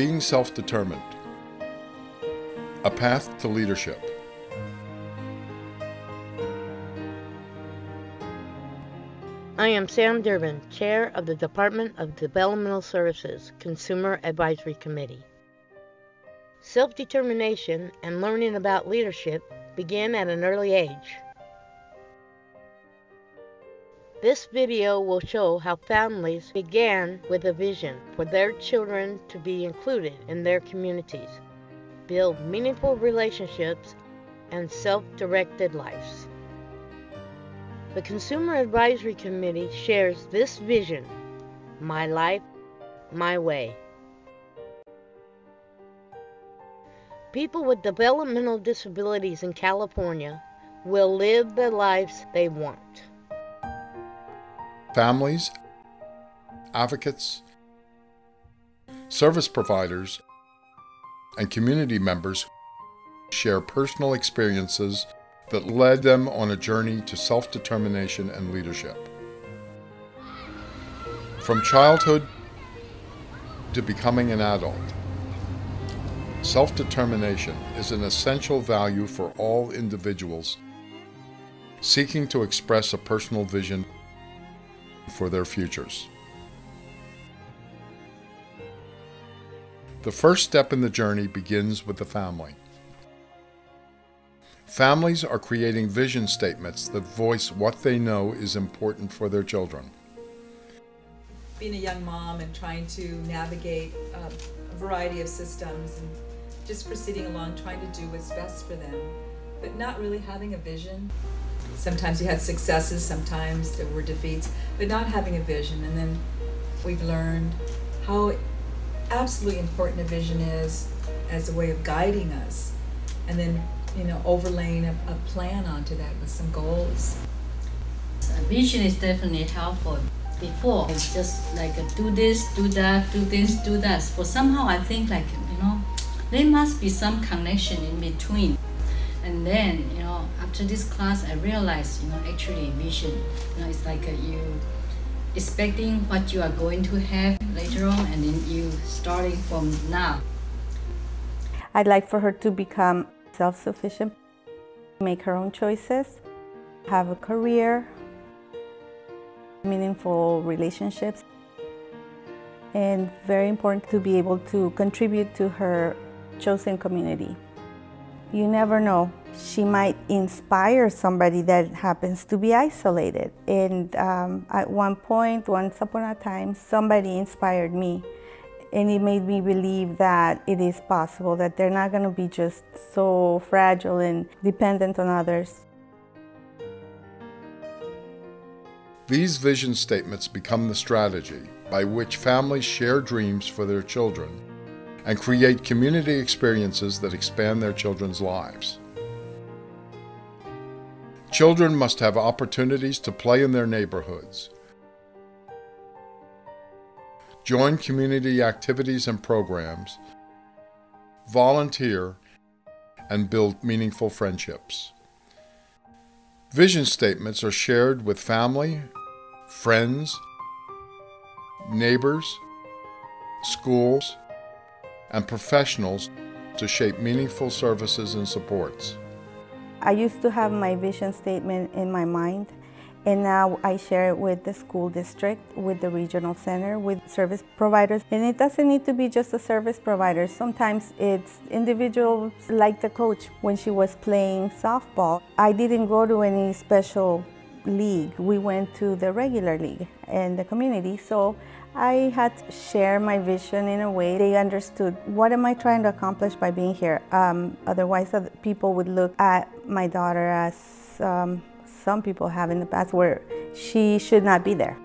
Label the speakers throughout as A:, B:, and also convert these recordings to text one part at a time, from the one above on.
A: Being self-determined. A path to leadership.
B: I am Sam Durbin, Chair of the Department of Developmental Services, Consumer Advisory Committee. Self-determination and learning about leadership began at an early age. This video will show how families began with a vision for their children to be included in their communities, build meaningful relationships, and self-directed lives. The Consumer Advisory Committee shares this vision, my life, my way. People with developmental disabilities in California will live the lives they want.
A: Families, advocates, service providers, and community members share personal experiences that led them on a journey to self-determination and leadership. From childhood to becoming an adult, self-determination is an essential value for all individuals seeking to express a personal vision for their futures. The first step in the journey begins with the family. Families are creating vision statements that voice what they know is important for their children.
C: Being a young mom and trying to navigate a variety of systems and just proceeding along, trying to do what's best for them, but not really having a vision. Sometimes you had successes, sometimes there were defeats, but not having a vision. And then we've learned how absolutely important a vision is as a way of guiding us. And then, overlaying a plan onto that with some goals.
D: A vision is definitely helpful. Before, it's just like do this, do that, do this, do that. But somehow I think there must be some connection in between. And then, after this class, I realized, actually vision, it's like you expecting what you are going to have later on, and then you starting from now.
E: I'd like for her to become self-sufficient, make her own choices, have a career, meaningful relationships, and very important to be able to contribute to her chosen community. You never know. She might inspire somebody that happens to be isolated. And at one point, once upon a time, somebody inspired me. And it made me believe that it is possible, that they're not going to be just so fragile and dependent on others.
A: These vision statements become the strategy by which families share dreams for their children and create community experiences that expand their children's lives. Children must have opportunities to play in their neighborhoods, join community activities and programs, volunteer, and build meaningful friendships. Vision statements are shared with family, friends, neighbors, schools, and professionals to shape meaningful services and supports.
E: I used to have my vision statement in my mind, and now I share it with the school district, with the regional center, with service providers. And it doesn't need to be just a service provider. Sometimes it's individuals like the coach when she was playing softball. I didn't go to any special league. We went to the regular league in the community. So I had to share my vision in a way they understood, what am I trying to accomplish by being here? Otherwise, other people would look at my daughter as some people have in the past, where she should not be there.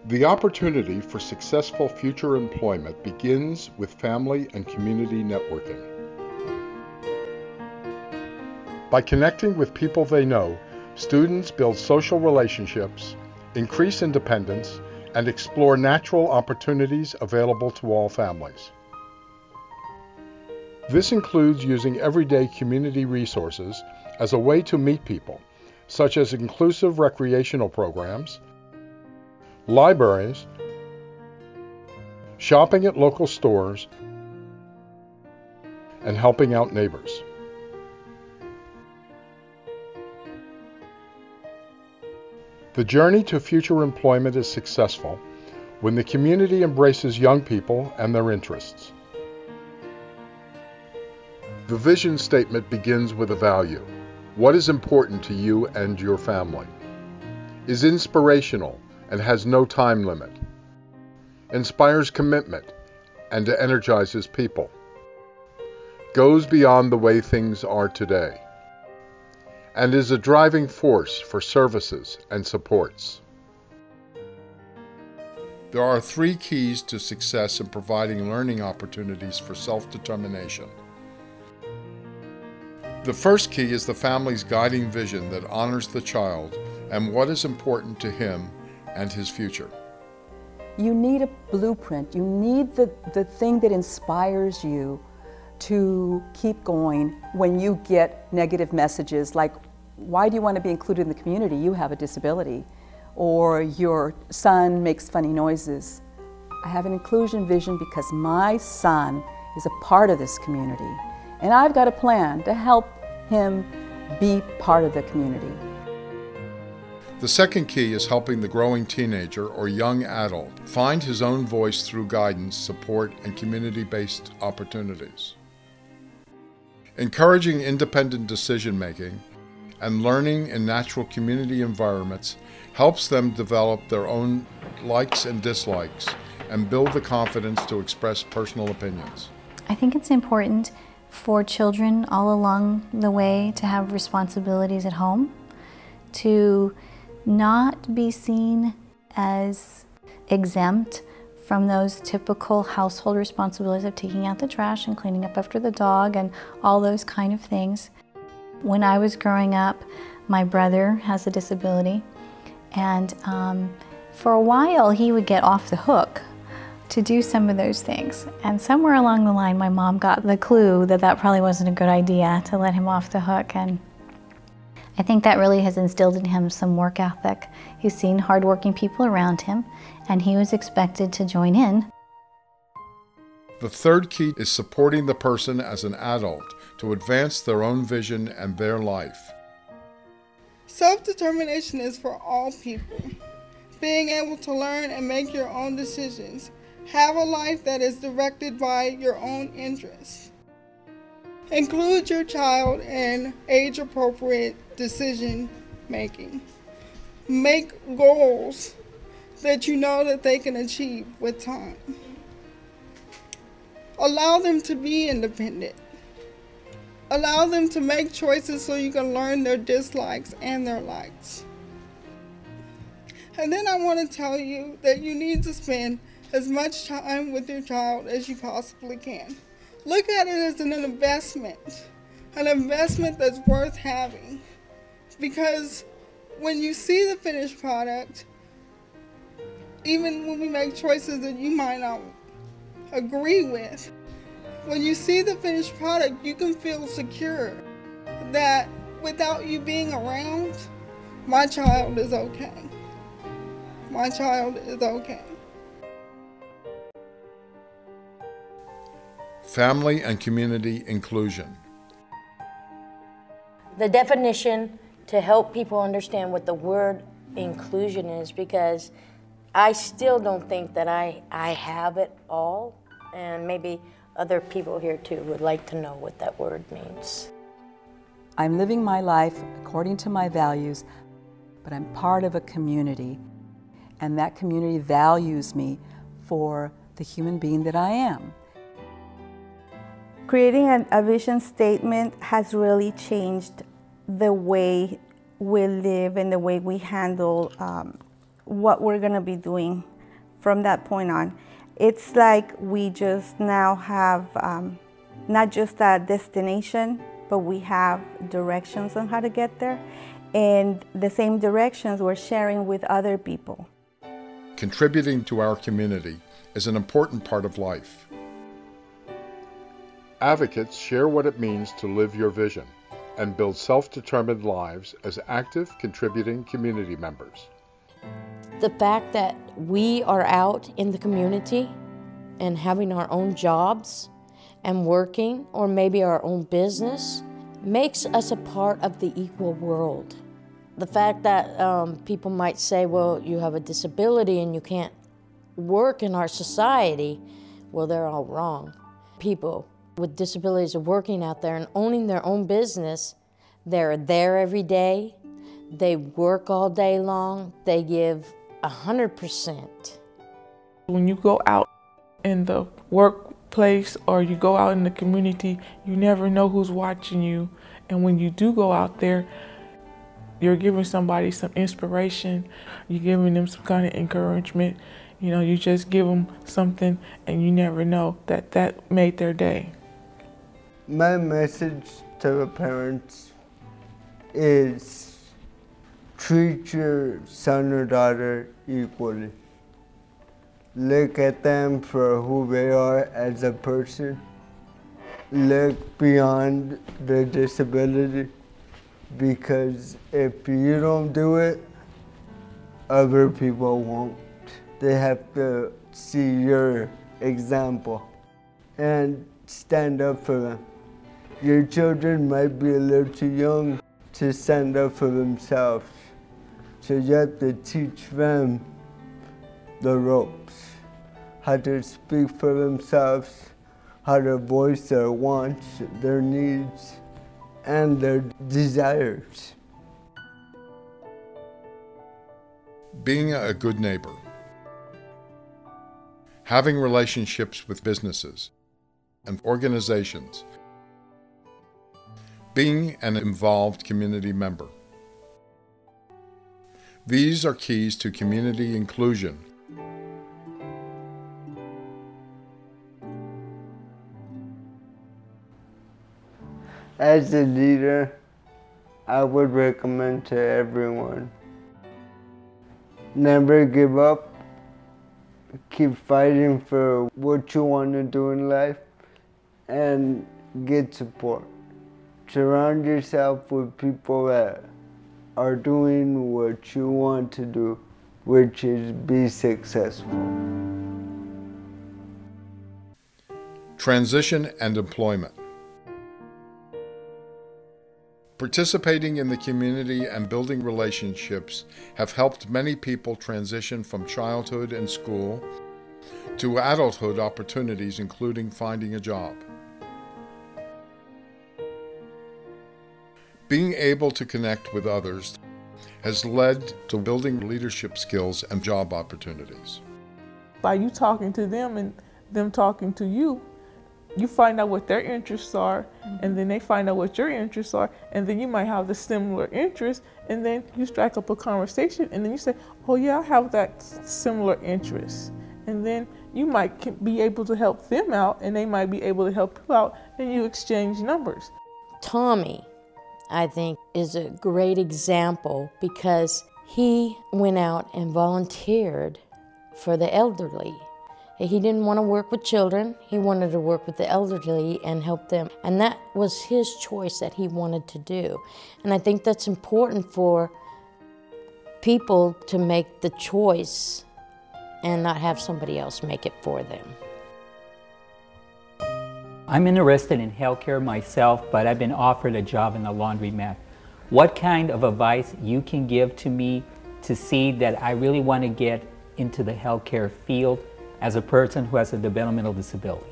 A: The opportunity for successful future employment begins with family and community networking. By connecting with people they know, students build social relationships, increase independence, and explore natural opportunities available to all families. This includes using everyday community resources as a way to meet people, such as inclusive recreational programs, libraries, shopping at local stores, and helping out neighbors. The journey to future employment is successful when the community embraces young people and their interests. The vision statement begins with a value. What is important to you and your family? Is inspirational and has no time limit. Inspires commitment and energizes people. Goes beyond the way things are today. And is a driving force for services and supports. There are 3 keys to success in providing learning opportunities for self-determination. The first key is the family's guiding vision that honors the child and what is important to him and his future.
F: You need a blueprint. You need the thing that inspires you to keep going when you get negative messages like, why do you want to be included in the community? You have a disability. Or your son makes funny noises. I have an inclusion vision because my son is a part of this community. And I've got a plan to help him be part of the community.
A: The second key is helping the growing teenager or young adult find his own voice through guidance, support, and community-based opportunities. Encouraging independent decision-making and learning in natural community environments helps them develop their own likes and dislikes and build the confidence to express personal opinions.
G: I think it's important for children all along the way to have responsibilities at home, to not be seen as exempt from those typical household responsibilities of taking out the trash and cleaning up after the dog and all those kind of things. When I was growing up, my brother has a disability, and for a while he would get off the hook to do some of those things. And somewhere along the line, my mom got the clue that that probably wasn't a good idea to let him off the hook. And I think that really has instilled in him some work ethic. He's seen hardworking people around him, and he was expected to join in.
A: The third key is supporting the person as an adult to advance their own vision and their life.
H: Self-determination is for all people. Being able to learn and make your own decisions. Have a life that is directed by your own interests. Include your child in age-appropriate decision making. Make goals that you know that they can achieve with time. Allow them to be independent. Allow them to make choices so you can learn their dislikes and their likes. And then I want to tell you that you need to spend as much time with your child as you possibly can. Look at it as an investment that's worth having. Because when you see the finished product, even when we make choices that you might not agree with, when you see the finished product, you can feel secure that without you being around, my child is okay. My child is okay.
A: Family and community inclusion.
B: The definition to help people understand what the word inclusion is, because I still don't think that I have it all, and maybe other people here too would like to know what that word means.
F: I'm living my life according to my values, but I'm part of a community, and that community values me for the human being that I am.
E: Creating a vision statement has really changed the way we live and the way we handle what we're going to be doing from that point on. It's like we just now have not just a destination, but we have directions on how to get there, and the same directions we're sharing with other people.
A: Contributing to our community is an important part of life. Advocates share what it means to live your vision and build self-determined lives as active, contributing community members.
B: The fact that we are out in the community and having our own jobs and working, or maybe our own business, makes us a part of the equal world. The fact that people might say, well, you have a disability and you can't work in our society, well, they're all wrong. People with disabilities are working out there and owning their own business. They're there every day. They work all day long. They give 100%.
I: When you go out in the workplace or you go out in the community, you never know who's watching you. And when you do go out there, you're giving somebody some inspiration. You're giving them some kind of encouragement. You know, you just give them something and you never know that that made their day.
J: My message to the parents is treat your son or daughter equally. Look at them for who they are as a person. Look beyond their disability, because if you don't do it, other people won't. They have to see your example and stand up for them. Your children might be a little too young to stand up for themselves, so you have to teach them the ropes, how to speak for themselves, how to voice their wants, their needs, and their desires.
A: Being a good neighbor. Having relationships with businesses and organizations. Being an involved community member. These are keys to community inclusion.
J: As a leader, I would recommend to everyone, never give up. Keep fighting for what you want to do in life and get support. Surround yourself with people that are doing what you want to do, which is be successful.
A: Transition and employment. Participating in the community and building relationships have helped many people transition from childhood and school to adulthood opportunities, including finding a job. Being able to connect with others has led to building leadership skills and job opportunities.
I: By you talking to them and them talking to you, you find out what their interests are, and then they find out what your interests are, and then you might have the similar interests, and then you strike up a conversation, and then you say, oh yeah, I have that similar interest. And then you might be able to help them out, and they might be able to help you out, and you exchange numbers.
B: Tommy, I think, is a great example because he went out and volunteered for the elderly. He didn't want to work with children. He wanted to work with the elderly and help them. And that was his choice that he wanted to do. And I think that's important for people to make the choice and not have somebody else make it for them.
K: I'm interested in healthcare myself, but I've been offered a job in the laundromat. What kind of advice you can give to me to see that I really want to get into the healthcare field as a person who has a developmental disability?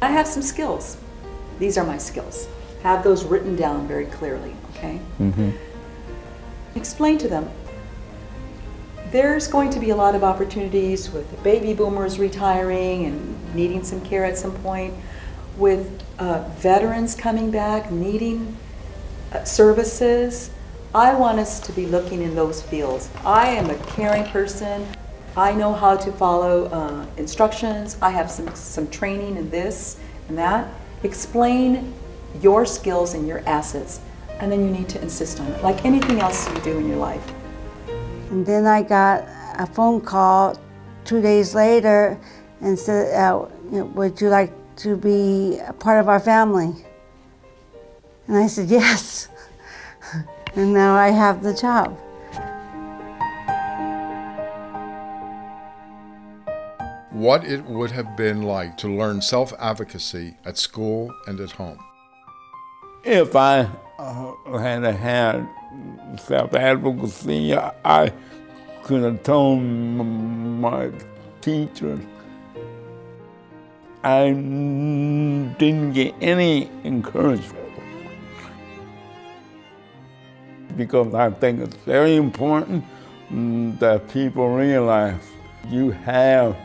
F: I have some skills. These are my skills. Have those written down very clearly, okay? Explain to them, there's going to be a lot of opportunities with the baby boomers retiring and needing some care at some point, with veterans coming back, needing services. I want us to be looking in those fields. I am a caring person. I know how to follow instructions. I have some training in this and that. Explain your skills and your assets, and then you need to insist on it, like anything else you do in your life.
L: And then I got a phone call 2 days later and said, would you like to be a part of our family? And I said, yes. And now I have the job.
A: what it would have been like to learn self-advocacy at school and at home.
M: If I had self-advocacy, I could have told my teachers I didn't get any encouragement, because I think it's very important that people realize you have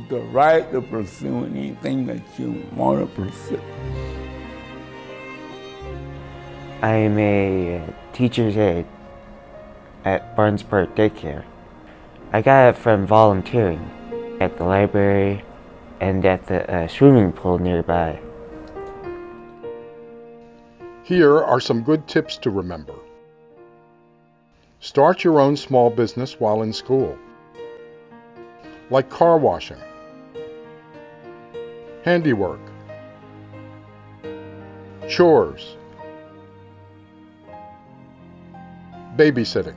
M: the right to pursue anything that you want to pursue.
N: I'm a teacher's aide at Barnes Park Daycare. I got it from volunteering at the library and at the swimming pool nearby.
A: Here are some good tips to remember. Start your own small business while in school, like car washing, handiwork, chores, babysitting.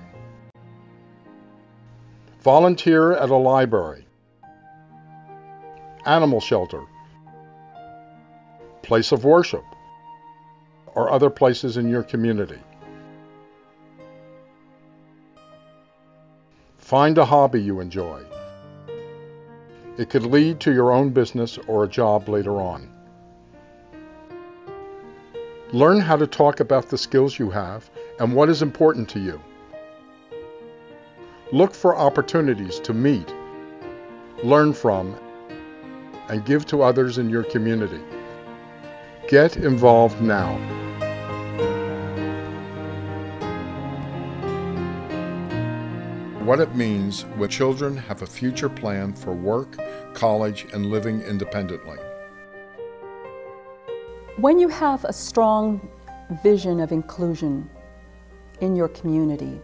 A: Volunteer at a library, animal shelter, place of worship, or other places in your community. Find a hobby you enjoy. It could lead to your own business or a job later on. Learn how to talk about the skills you have and what is important to you. Look for opportunities to meet, learn from, and give to others in your community. Get involved now. What it means when children have a future plan for work, college, and living independently.
F: When you have a strong vision of inclusion in your community,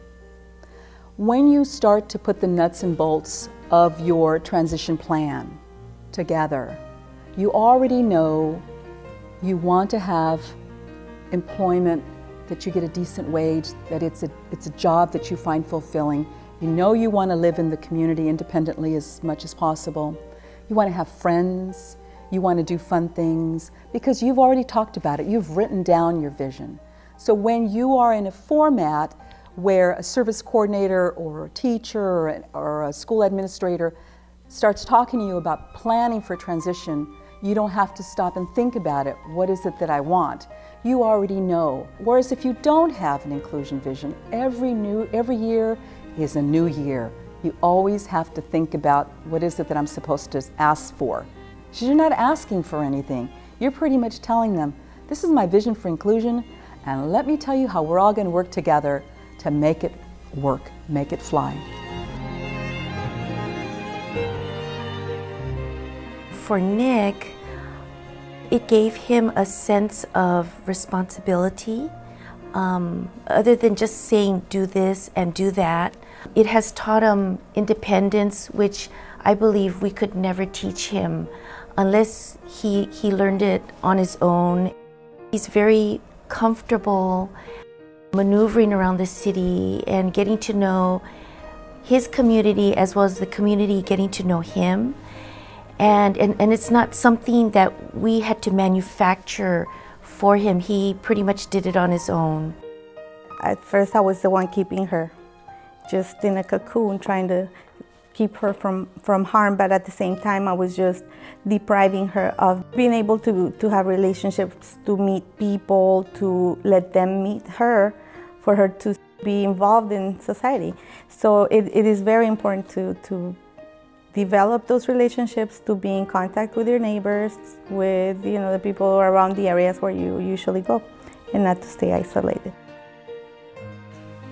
F: when you start to put the nuts and bolts of your transition plan together, you already know you want to have employment, that you get a decent wage, that it's a job that you find fulfilling. You know you want to live in the community independently as much as possible. You want to have friends. You want to do fun things because you've already talked about it. You've written down your vision. So when you are in a format where a service coordinator or a teacher or a school administrator starts talking to you about planning for transition, you don't have to stop and think about it. What is it that I want? You already know. Whereas if you don't have an inclusion vision, every year is a new year. You always have to think about what is it that I'm supposed to ask for. So you're not asking for anything. You're pretty much telling them, this is my vision for inclusion, and let me tell you how we're all going to work together to make it work, make it fly.
O: For Nick, it gave him a sense of responsibility, other than just saying do this and do that. It has taught him independence, which I believe we could never teach him unless he learned it on his own. He's very comfortable maneuvering around the city and getting to know his community as well as the community getting to know him. And it's not something that we had to manufacture for him. He pretty much did it on his own.
E: At first I was the one keeping her just in a cocoon, trying to keep her from harm, but at the same time I was just depriving her of being able to have relationships, to meet people, to let them meet her, for her to be involved in society. So it is very important to develop those relationships, to be in contact with your neighbors, with the people around the areas where you usually go, and not to stay isolated.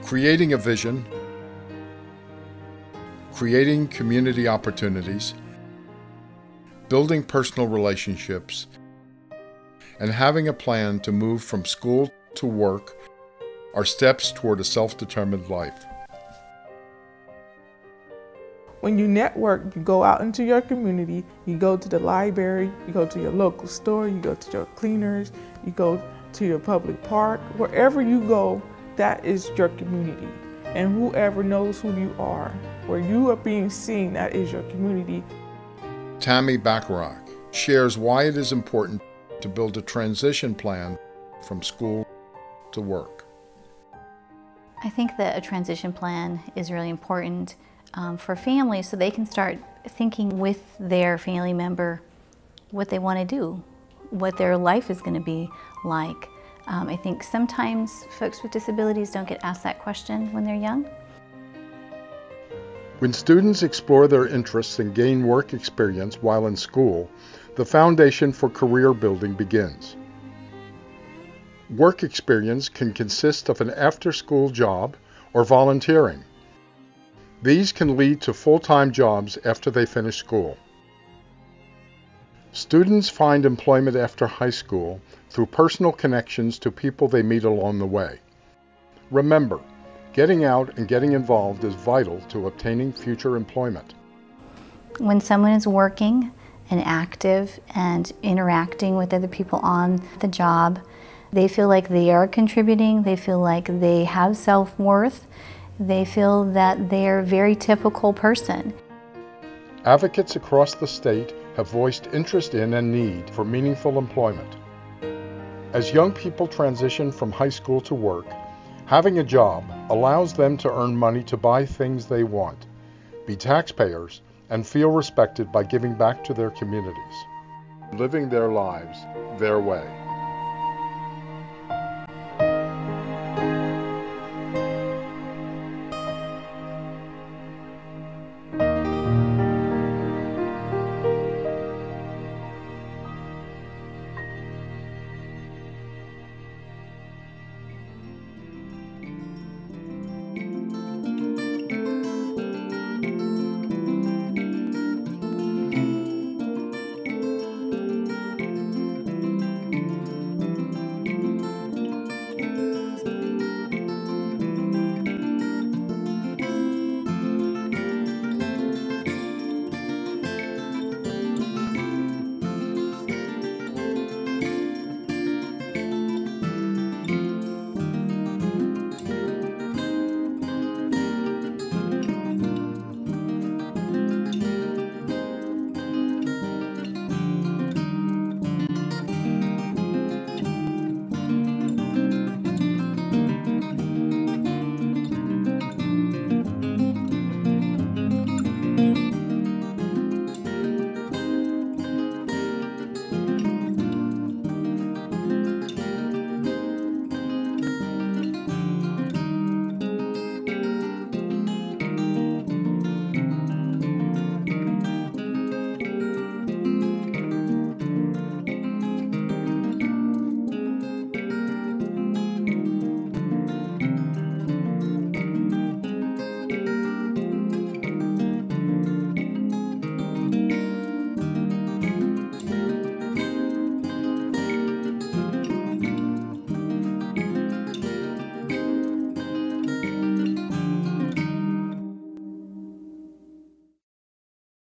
A: Creating a vision, creating community opportunities, building personal relationships, and having a plan to move from school to work are steps toward a self-determined life.
I: When you network, you go out into your community, you go to the library, you go to your local store, you go to your cleaners, you go to your public park. Wherever you go, that is your community. And whoever knows who you are, where you are being seen, that is your community.
A: Tammy Bacharach shares why it is important to build a transition plan from school to work.
G: I think that a transition plan is really important for families so they can start thinking with their family member what they want to do, what their life is going to be like. I think sometimes folks with disabilities don't get asked that question when they're young.
A: When students explore their interests and gain work experience while in school, the foundation for career building begins. Work experience can consist of an after-school job or volunteering. These can lead to full-time jobs after they finish school. Students find employment after high school through personal connections to people they meet along the way. Remember, getting out and getting involved is vital to obtaining future employment.
G: When someone is working and active and interacting with other people on the job, they feel like they are contributing, they feel like they have self-worth, they feel that they are a very typical person.
A: Advocates across the state have voiced interest in and need for meaningful employment. As young people transition from high school to work, having a job allows them to earn money to buy things they want, be taxpayers, and feel respected by giving back to their communities, living their lives their way.